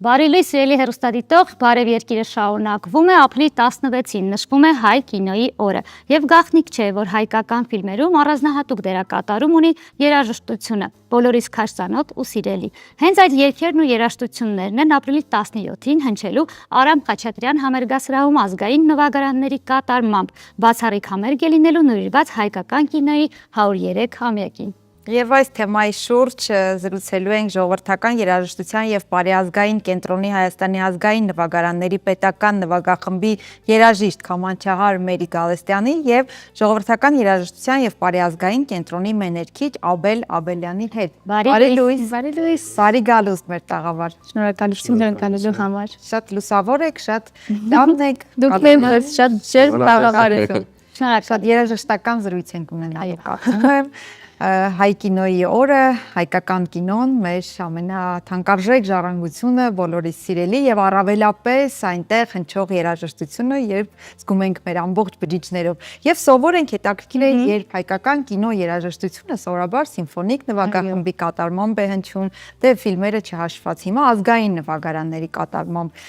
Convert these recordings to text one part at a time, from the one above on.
Բարի լույս սիրելի հեռուստադիտող, բարև երկիրը շարունակվում է ապրիլի 16-ին նշվում է հայ կինոյի օրը եւ գաղտնիք չէ, որ հայկական ֆիլմերում առանձնահատուկ դերակատարում ունի երաժշտությունը, բոլորիս քաշ ծանոթ ու սիրելի։ Հենց այդ երգերն ու երաժշտություններն են ապրիլի 17-ին հնչելու Արամ Խաչատրյան համերգասրահում ազգային նվագարանների կատարմամբ բացառիկ համերգ է լինելու նվիրված հայկական կինոյի 103-ամյակին։ Եվ այս թեմայի շուրջ զրուցելու ենք ժողովրդական երաժշտության եւ բարեազգային կենտրոնի Հայաստանի ազգային նվագարանների պետական նվագախմբի երաժիշտ քամանչահար Մերի Գալստյանի եւ ժողովրդական երաժշտության եւ բարեազգային կենտրոնի մեներքիչ Աբել Աբելյանի հետ։ Բարի լույս, բարի լույս, բարի գալուստ մեր տաղավար։ Շնորհակալություն ընկալելու համար։ Շատ լուսավոր եք, շատ լավն եք։ Դուք մեզ շատ ջերմ տաղավար եք։ Շատ երաժշտական զրույց ենք ունենալու, կարծում եմ։ Հայ կինոյի օրը, հայկական կինոն, մեր ամենաթանկարժեք ժառանգությունը, բոլորիս սիրելի եւ առավելապես այնտեղ հնչող երաժշտությունը, երբ զգում ենք մեր ամբողջ բջիջներով։ Եվ սովոր ենք հետաքրքիր է, երբ հայկական կինո երաժշտությունը սովորաբար սիմֆոնիկ նվագախմբի կատարմամբ է հնչում, դե ֆիլմերը չհաշված, հիմա ազգային նվագարանների կատարմամբ։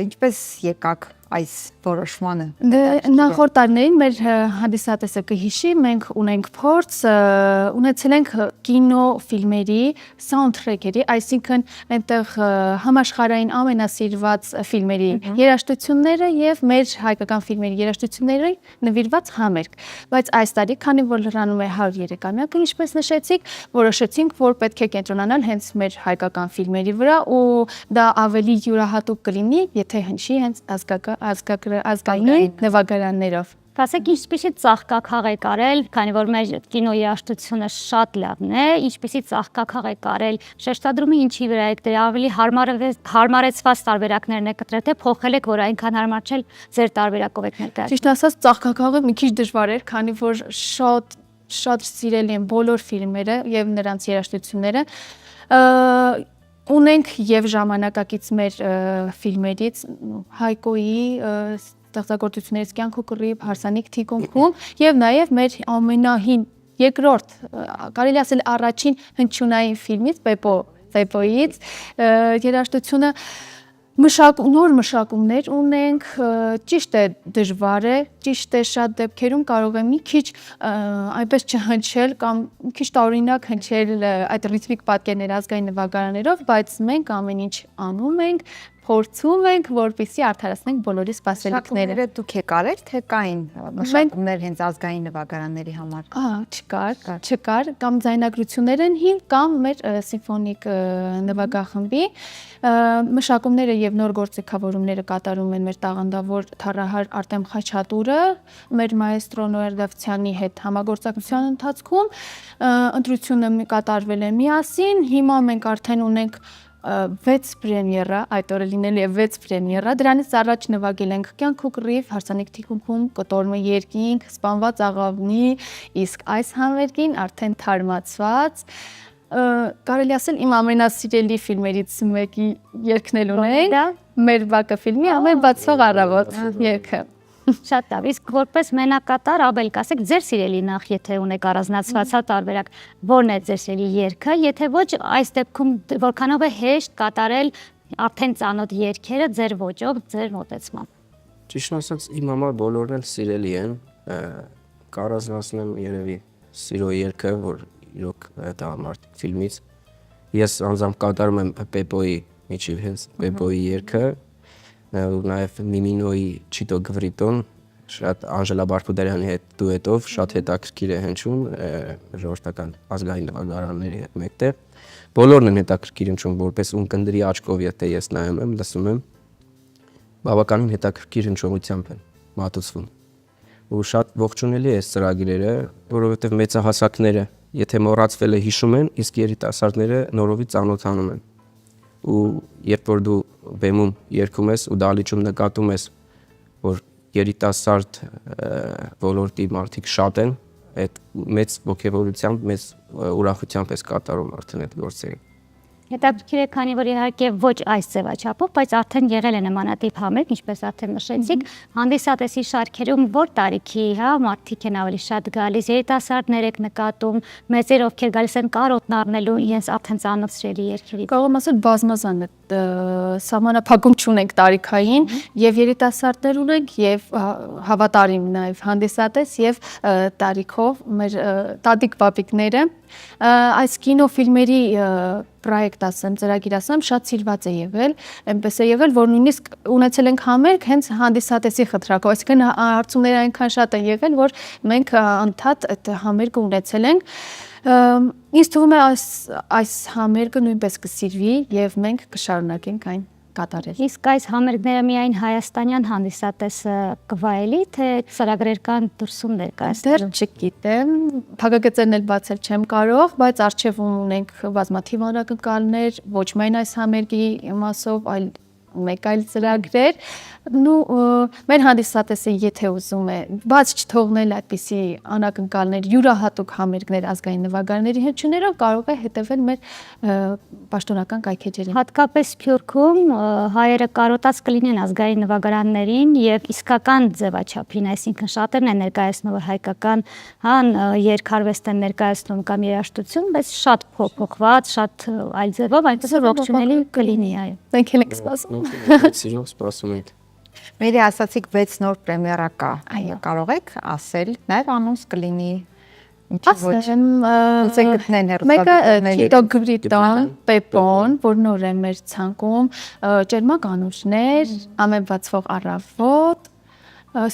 Ինչպես եկաք այս որոշմանը։ Նախորդ տարիներին մեր հանդիսատեսը կհիշի, մենք ունենք փորձ, ունեցել ենք կինո ֆիլմերի սաունդթրեքերի, այսինքն այնտեղ համաշխարհային ամենասիրված ֆիլմերի երաժշտությունները եւ մեր հայկական ֆիլմերի երաժշտությունները նվիրված համերգ։ Բայց այս տարի, քանի որ լրանում է 103-ամյակը, ինչպես նշեցիք, որոշեցինք, որ պետք է կենտրոնանալ հենց մեր հայկական ֆիլմերի վրա ու դա ավելի յուրահատուկ կլինի, եթե հնչի հենց ազգային նվագարաններով։ Ասեք, ինչպիսի ծաղկաքաղ եք արել, քանի որ մեր կինոյի երաժշտությունը շատ լավն է, ինչպիսի ծաղկաքաղ եք արել, շեշտադրումը ինչի վրա եք դրել, ավելի հարմարեցված տարբերակներն եք կտրել, թե փոխել եք, որ այնքան հարմար չէ, ձեր տարբերակով եք ներկայացրել։ Ճիշտ ասած, ծաղկաքաղը մի քիչ դժվար էր, քանի որ շատ սիրելի են բոլոր ֆիլմերը եւ նրանց երաժշտությունները։ Ունենք եւ ժամանակակից մեր ֆիլմերից Հայկոյի ստեղծագործություններից Կյանք ու կռիվ, Հարսանիք թիկունքում եւ նաեւ մեր ամենահին երկրորդ, կարելի ասել առաջին հնչյունային ֆիլմից Պեպոյից երաժշտությունը նոր մշակումներ ունենք, ճիշտ է դժվար է, ճիշտ է շատ դեպքերում կարող է մի քիչ այնպես չհնչել կամ մի քիչ տարօրինակ հնչել այդ ռիթմիկ պատկերներ ազգային նվագարաններով, բայց մենք ամեն ինչ անում ենք, փորձում ենք, որպեսզի արդարացնենք բոլորի սպասելիքները։ Դուք եք արել, թե կային մշակումներ հենց ազգային նվագարանների համար։ Չկար, կամ ձայնագրություններ են հին, կամ մեր սիմֆոնիկ նվագախմբի մշակումները եւ նոր գործիքավորումները կատարում են մեր տաղանդավոր թառահար Արտեմ Խաչատուրը, մեր մայեստրո Նոյեր Դավթյանի հետ համագործակցության ընթացքում ընտրությունը կատարվել է միասին, հիմա մենք արդեն ունենք 6 պրեմիերա, այդ օրը լինելու է 6 պրեմիերա, դրանից առաջ նվագել ենք Կյանք ու կռիվ, Հարսանիք թիկունքում, Կտորմը երկինք, Սպանված աղավնի, իսկ այս համերգին արդեն թարմացված, կարելի ասել իմ ամենասիրելի ֆիլմերից մեկի երգն էլ ունենք, մեր Բակը ֆիլմի ամեն բացվող առավոտ երգը։ Շատ լավ, իսկ որպես մենակատար Աբել, ասեք, ձեր սիրելի նախ, եթե ունեք առանձնացված տարբերակ, ո՞րն է ձեր սիրելի երգը, եթե ոչ, այս դեպքում որքանով է հեշտ կատարել արդեն ծանոթ երգերը ձեր ոճով, ձեր մոտեցմամբ։ Ճիշտ ասած, իմ համար բոլորն էլ սիրելի են, կառանձնացնեմ երևի սիրո երգը, որ իրոք տղամարդիկ ֆիլմից։ Ես անձամբ կատարում եմ Պեպոյի միջև հենց Պեպոյի երգը, նաև Միմինոյի Չիտո Գվրիտոն, շատ Անժելա Բարփուդարյանի հետ դուետով, շատ հետաքրքիր է հնչում, ժողովրդական ազգային նվագարանների հետ մեկտեղ։ Բոլորն են հետաքրքիր հնչում, որպես ունկնդրի աչքով, եթե ես նայում եմ, լսում եմ, բավականին հետաքրքիր հնչողությամբ են մատուցվում։ Ու շատ ողջունելի է այս ծրագիրերը, որովհետև մեծահասակները, եթե մոռացվել է, հիշում են, իսկ երիտասարդները նորովի ծանոթանում են։ Ու երբ որ դու բեմում երգում ես ու դահլիճում նկատում ես, որ երիտասարդ ոլորտի մարդիկ շատ են, այդ մեծ ոգևորությամբ, մեծ ուրախությամբ ես կատարում արդեն այդ գործերը։ Հետաքրքիր է, քանի որ իհարկե ոչ այս ձևաչափով, բայց արդեն եղել է նմանատիպ համերգ, ինչպես արդեն նշեցիք, հանդիսատեսի շարքերում որ տարիքի, հա, մարդիկ են ավելի շատ գալիս, երիտասարդներ եք նկատում, մեծեր ովքեր գալիս են կարոտն առնելու իրենց արդեն ծանոթ սիրելի երգերի։ Կարող եմ ասել բազմազան է, սահմանափակում չունենք տարիքային, եւ երիտասարդներ ունենք, եւ հավատարիմ նաեւ հանդիսատես եւ տարիքով մեր տատիկ պապիկները այս կինոֆիլմերի պրոյեկտ ասեմ, ծրագիր ասեմ, շատ սիրված է եղել, այնպես է եղել, որ նույնիսկ ունեցել ենք համերգ հենց հանդիսատեսի խնդրակով, այսինքն հարցումները այնքան շատ են եղել, որ մենք անդադ այդ համերգը ունեցել ենք։ Ինձ թվում է այս համերգը նույնպես կսիրվի եւ մենք կշարունակենք այն կատարել։ Իսկ այս համերգները միայն հայաստանյան հանդիսատեսը կվայելի, թե ծրագրեր կան դրսում ներկայացնել։ Դեռ չգիտեմ, փակագծերն էլ բացել չեմ կարող, բայց արժևում ունենք բազմաթիվ անակնկալներ, ոչ միայն այս համերգի մասով, այլ մեկ այլ ծրագրեր, մեր հանդիսատեսը եթե ուզում է բաց չթողնել այդպիսի անակնկալներ, յուրահատուկ համերգներ ազգային նվագարների հնչյուններով, կարող է հետևել մեր պաշտոնական կայքեջերին։ Հատկապես Սփյուռքում հայերը կարոտած կլինեն ազգային նվագարաններին եւ իսկական ձևաչափին, այսինքն շատերն են ներկայացնում, որ հայկական հան երգարվեստ են ներկայացնում կամ երաժշտություն, բայց շատ փոփոխված, շատ այլ ձևով, այնպես որ ողջունելի կլինի, այո։ Մենք էլ ենք սպասում։ Սիրով սպասում ենք։ Մերի ասացիք 6 նոր պրեմիերա կա։ Այո։ Կարող եք ասել, նաև անոնց կլինի։ Ինչի ոչ։ Ասեմ, Ոնց գտնեն մեկը հերոստատները։ Տիտո Գրիտոն, Պեպոն, որ նոր է մեր ցանկում, Ճերմակ անուշներ, Ամեն բացվող առավոտ,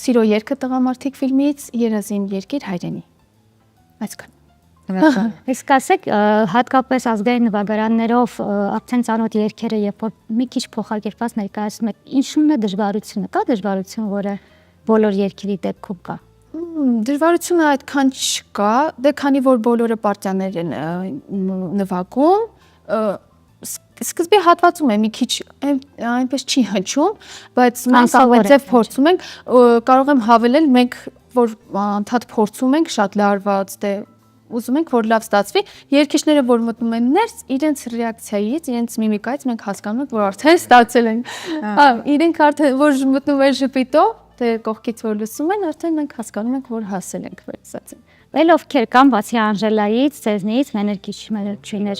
Սիրո երգը տղամարդիկ ֆիլմից, Երազին երկիր հայրենի։ Այսքան։ Իսկ ասեք, հատկապես ազգային նվագարաններով արդեն ծանոթ երգերը, երբ որ մի քիչ փոխակերպված ներկայացնում եք, ինչու՞մն է դժվարությունը։ Կա դժվարություն, որը բոլոր երգերի դեպքում կա։ Դժվարությունը այդքան չկա, դե քանի որ բոլորը պարտիաներ են նվագում, սկզբի հատվածում է մի քիչ այնպես չի հնչում, բայց մենք ավելցև փորձում ենք, կարող եմ հավելել, մենք որ անդադ փորձում ենք շատ լարված, դե ուզում ենք որ լավ ստացվի, երգիչները որ մտնում են ներս, իրենց ռեակցիայից, իրենց միմիկայից մենք հասկանում ենք, որ արդեն ստացել են։ Հա, իրենք արդեն որ մտնում են ժպիտով, դե կողքից որ լսում են, արդեն մենք հասկանում ենք, որ հասել ենք վերջացել։ Էլ ովքեր կան բացի Անժելայից, Ցեզնից, մեներկիչներ։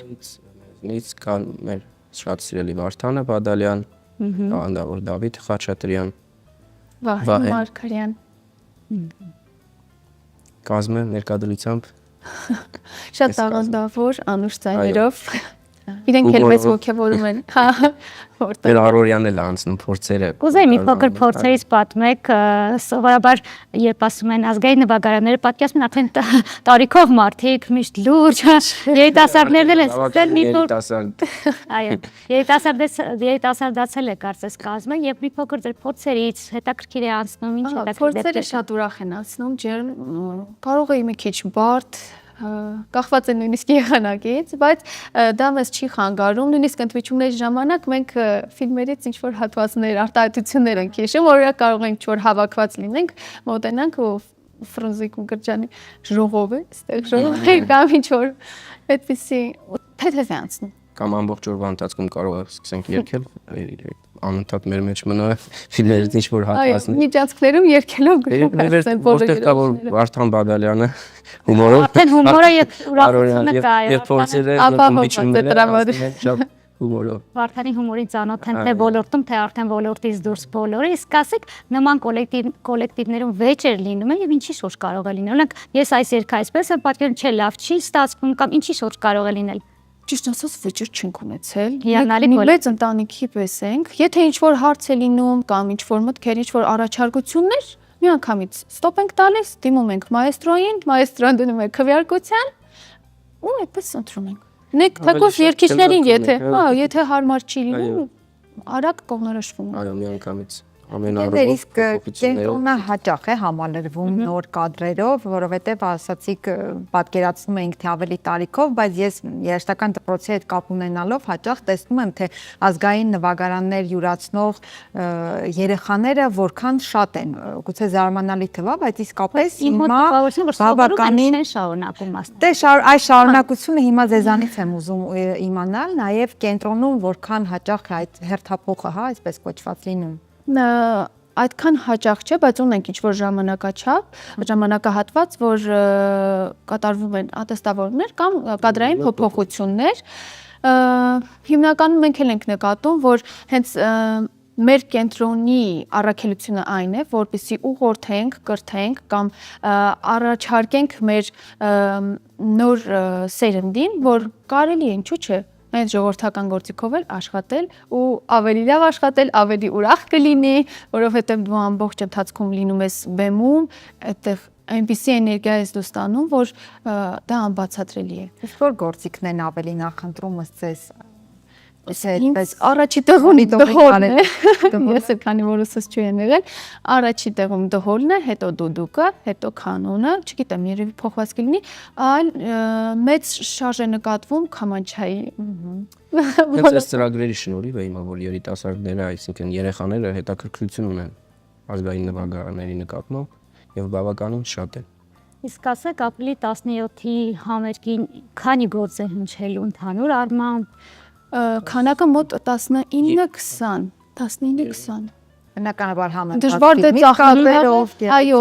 Նից կան մեր շատ սիրելի Վարդանը Բադալյան, Անդավոր Դավիթ Խաչատրյան, Վահե Մարգարյան։ կազմը ներկայությամբ Շատ տաղանդավոր, անուշ ձայներով։ Իրենք էլ մեծ ոգևորում են, հա, որտեղ մեր առօրյան էլ անցնում փորձերը։ Կուզեի մի փոքր փորձերից պատմեք, սովորաբար երբ ասում են ազգային նվագարանները, պատկերացնում են արդեն տարիքով մարդիկ, միշտ լուրջ, երիտասարդներն են սկսել մի փոքր։ Այո, երիտասարդացել է կարծես կազմը եւ մի փոքր ձեր փորձերից հետաքրքիր է անցնում, ինչ հետաքրքիր։ փորձերը շատ ուրախ են անցնում, ջերմ, կարող է մի քիչ բարդ կախված է նույնիսկ եղանակից, բայց դա մեզ չի խանգարում, նույնիսկ ընդմիջումների ժամանակ մենք ֆիլմերից ինչ-որ հատվածներ, արտահայտություններ ենք հիշում, օրինակ կարող ենք ինչ-որ հավաքված լինենք, մոտենանք ու Ֆրունզիկ ու Գրճանի ժողով է, այստեղ ժողով է, կամ ինչ-որ այդպիսի թեթև է անցնում։ Կամ ամբողջ օրվա ընթացքում կարող է սկսենք երգել, անընդհատ մեր մեջ մնա ֆիլմերից ինչ-որ հատվածներ։ Այո, միջանցքներում երգելով գրում են բոլորը։ Որտեղ կա որ Վարդան Բադալյանը հումորով։ Արդեն հումորը եւ ուրախությունը կա, այո։ Եվ փորձերը շատ հումորով։ Վարդանի հումորին ծանոթ են թե ոլորտում, թե արդեն ոլորտից դուրս բոլորը, իսկ ասեք նման կոլեկտիվներում վեճեր լինում են եւ ինչի շուրջ կարող է լինել։ Օրինակ ես այս երգը այսպես եմ պատկերում, չէ, լավ չի ստացվում կամ ինչի շուրջ կարող է լինել։ Ճիշտ ասած վեճեր չենք ունեցել։ Հիանալի Մենք մեծ ընտանիքի պես ենք։ Եթե ինչ-որ հարց է լինում կամ ինչ-որ մտքեր, ինչ-որ առաջարկություններ, միանգամից ստոպ ենք տալիս, դիմում ենք մայեստրոյին, մայեստրոն դնում է քվեարկության ու այդպես ընտրում ենք։ Նեք թեկուզ երգիչներին, եթե հարմար չի լինում, արագ կողմնորոշվում է։ Այո, միանգամից ամենառողջ Իսկ կենտրոնը հաճախ է համալրվում նոր կադրերով, որովհետև ասացիք պատկերացնում էինք թե ավելի տարիքով, բայց ես երաժշտական դպրոցի հետ կապ ունենալով հաճախ տեսնում եմ թե ազգային նվագարաններ յուրացնող երեխաները որքան շատ են, գուցե զարմանալի թվա, բայց իսկապես հիմա բավականին են շարունակում ասել։ Դե այս շարունակությունը հիմա ձեզանից եմ ուզում իմանալ, նաև կենտրոնում որքան հաճախ է այդ հերթափոխը, հա, այսպես կոչված լինում։ Այդքան հաճախ չէ, բայց ունենք ինչ-որ ժամանակահատված, որ կատարվում են ատեստավորումներ կամ կադրային փոփոխություններ։ Հիմնականում մենք էլ ենք նկատում, որ հենց մեր կենտրոնի առաքելությունը այն է, որպեսզի ուղղորդենք, կրթենք կամ առաջարկենք մեր նոր սերնդին, որ կարելի է, ինչու՞ չէ, հենց ժողովրդական գործիքով էլ աշխատել ու ավելի լավ աշխատել, ավելի ուրախ կլինի, որովհետև դու ամբողջ ընթացքում լինում ես բեմում, այդտեղ այնպիսի էներգիա ես դու ստանում, որ դա անբացատրելի է։ Իսկ որ գործիքն են ավելի նախընտրում ըստ Ինձ առաջի տեղում դհոլն է, ես էլ քանի որ ուսուցչ եմ եղել, առաջի տեղում դհոլն է, հետո դուդուկը, հետո կանոնը, չգիտեմ, երևի փոխված կլինի, այլ մեծ շարժ է նկատվում քամանչայի։ Հենց այս ծրագրերի շնորհիվ է հիմա որ երիտասարդները, այսինքն երեխաները հետաքրքրություն ունեն ազգային նվագարանների նկատմամբ եւ բավականին շատ են։ Իսկ ասեք ապրիլի 17-ի համերգին քանի գործ է հնչելու ընդհանուր առմամբ։ Քանակը մոտ 19-20, 19-20։ Բնականաբար համը Դժվար դե ծախսերով, այո,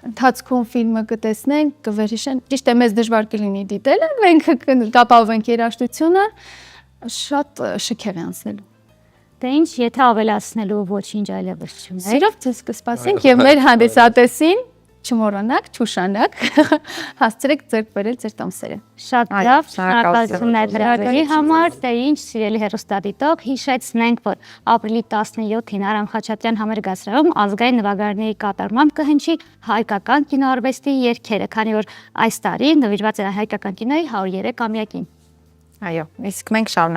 ընթացքում ֆիլմը կտեսնենք, կվերհիշեն, ճիշտ է, մեզ դժվար կլինի դիտելը, մենք կապահովենք երաժշտությունը, շատ շքեղ է անցնելու։ Դե ինչ, եթե ավելացնելու ոչինչ այլևս չուներ։ Սիրով ձեզ կսպասենք եւ մեր հանդիսատեսին չմոռանաք, չուշանաք, հասցրեք ձեռք բերել ձեր տոմսերը։ Շատ լավ, շնորհակալություններ դրագրի համար, դե ինչ սիրելի հեռուստադիտող, հիշեցնենք, որ ապրիլի 17-ին Արամ Խաչատրյան համերգասրահում ազգային նվագարանների կատարմամբ կհնչի հայկական կինոարվեստի երգերը, քանի որ այս տարի նվիրված է հայկական կինոյի 103-ամյակին։ Այո, իսկ մենք շարունակենք